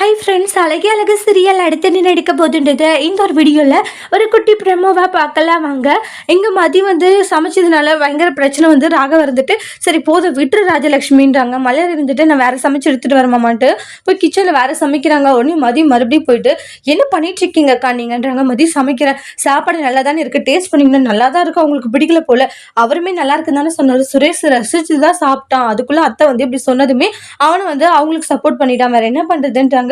Hi friends, அழகே அழகு serial அடுத்து என்ன நடிக்க போகுதுன்றது இந்த ஒரு வீடியோவில் ஒரு குட்டி ப்ரெமோவாக பார்க்கலாம் வாங்க. இங்கே மதியம் சமைச்சதுனால பயங்கர பிரச்சனை ராகவ இருந்துட்டு, சரி போதும் விட்டுரு ராஜலக்ஷ்மின்றாங்க. மலர் இருந்துட்டு நான் வேறு சமைச்சு எடுத்துகிட்டு வரமாமான்ட்டு போய் கிச்சனில் வேறு சமைக்கிறாங்க. உடனே மதியம் மறுபடியும் போயிட்டு என்ன பண்ணிட்டு இருக்கீங்கக்கா நீங்கன்றாங்க. மதியம் சமைக்கிறேன், சாப்பாடு நல்லா தானே இருக்குது, டேஸ்ட் பண்ணிங்கன்னா நல்லா தான் இருக்கும், அவங்களுக்கு பிடிக்கல போல். அவருமே நல்லா இருக்குன்னு தானே சொன்னார். சுரேஷ் ரசிச்சு தான் சாப்பிட்டான். அதுக்குள்ளே அத்தை இப்படி சொன்னதுமே அவனை அவங்களுக்கு சப்போர்ட் பண்ணிட்டான். வேறு என்ன பண்ணுறதுன்றாங்க.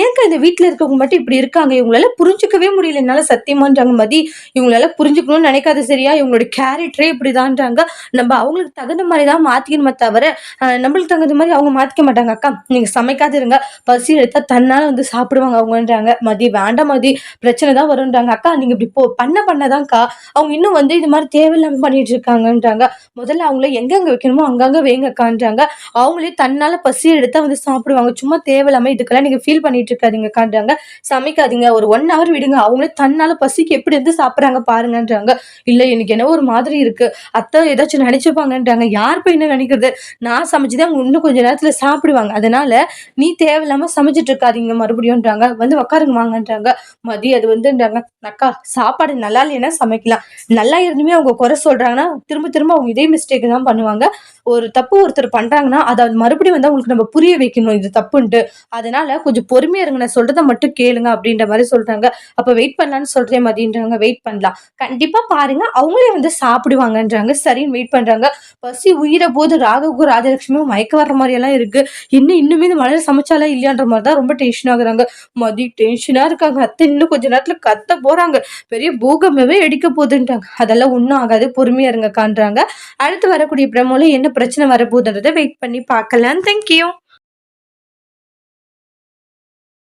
ஏங்க இந்த வீட்டுல இருக்கவங்க மட்டும் இப்படி இருக்காங்க, இவங்களால புரிஞ்சுக்கவே முடியல என்னால சத்தியமான்றாங்க. மதி இவங்களால புரிஞ்சுக்கணும்னு நினைக்காத சரியா, இவங்களோட கேரக்டரே இப்படிதான்றாங்க. நம்ம அவங்களுக்கு தகுந்த மாதிரி தான் மாத்திக்கணுமே தவிர நம்மளுக்கு தகுந்த மாதிரி அவங்க மாத்திக்க மாட்டாங்க. அக்கா நீங்க சமைக்காது இருங்க, பசி எடுத்தா தன்னால சாப்பிடுவாங்க அவங்கன்றாங்க. மதி வேண்டாம் மதி, பிரச்சனை தான் வரும்ன்றாங்க. அக்கா நீங்க இப்படி பண்ணதான்க்கா அவங்க இன்னும் இது மாதிரி தேவையில்லாம பண்ணிட்டு இருக்காங்கன்றாங்க. முதல்ல அவங்கள எங்கெங்க வைக்கணுமோ அங்கங்க வைங்கக்கான்றாங்க. அவங்களே தன்னால பசி எடுத்தா சாப்பிடுவாங்க. சும்மா தேவையில்லாம இதுக்கெல்லாம் நீங்க ஃபீல் பண்ணிட்டு இருக்காதீங்கக்கான்றாங்க. சமைக்காதீங்க, ஒரு 1 hour விடுங்க, அவங்களே தன்னால பசிக்கு எப்படி சாப்பிடுறாங்க பாருங்கன்றாங்க. இல்ல எனக்கு என்ன ஒரு மாதிரி இருக்கு, அத்தை ஏதாச்சும் நினைச்சுப்பாங்கன்றாங்க. யார் போய் என்ன நினைக்கிறது, நான் சமைச்சுதான் அவங்க இன்னும் கொஞ்ச நேரத்துல சாப்பிடுவாங்க, அதனால நீ தேவையில்லாம சமைச்சிட்டு இருக்காதீங்க மறுபடியும்ன்றாங்க. உட்காருங்க வாங்கன்றாங்க. மதி அது அக்கா சாப்பாடு நல்லா இல்லைன்னா சமைக்கலாம், நல்லா இருந்துமே அவங்க குறை சொல்றாங்கன்னா திரும்ப திரும்ப அவங்க இதே மிஸ்டேக் தான் பண்ணுவாங்க. ஒரு தப்பு ஒருத்தர் பண்றாங்கன்னா அதை மறுபடியும் அவங்களுக்கு நம்ம புரிய வைக்கணும் இது தப்புன்ட்டு. அதனால கொஞ்சம் பொறுமையா இருங்க, நான் சொல்றதை மட்டும் கேளுங்க அப்படின்ற மாதிரி சொல்றாங்க. அப்ப வெயிட் பண்ணலான்னு சொல்றேன் மதின்றாங்க. வெயிட் பண்ணலாம், கண்டிப்பா பாருங்க அவங்களே சாப்பிடுவாங்கன்றாங்க. சரின்னு வெயிட் பண்றாங்க. பசி உயிரை போது ராகவுக்கும் ராஜலட்சுமியும் மயக்க வர்ற மாதிரி எல்லாம் இருக்கு. இன்னுமே இந்த மலர் சமைச்சாலா இல்லையான்ற மாதிரி தான் ரொம்ப டென்ஷன் ஆகுறாங்க. மதி டென்ஷனா இருக்காங்க. அத்தை இன்னும் கொஞ்ச நேரத்துல கத்த போறாங்க, பெரிய பூகம்பமே எடுக்க போகுதுன்றாங்க. அதெல்லாம் ஒன்றும் ஆகாது, பொறுமையா இருங்கக்கான்றாங்க. அடுத்து வரக்கூடிய பிரமோல என்ன பிரச்சனை வரப்போகுதுன்றதை வெயிட் பண்ணி பார்க்கலாம். தேங்க்யூ.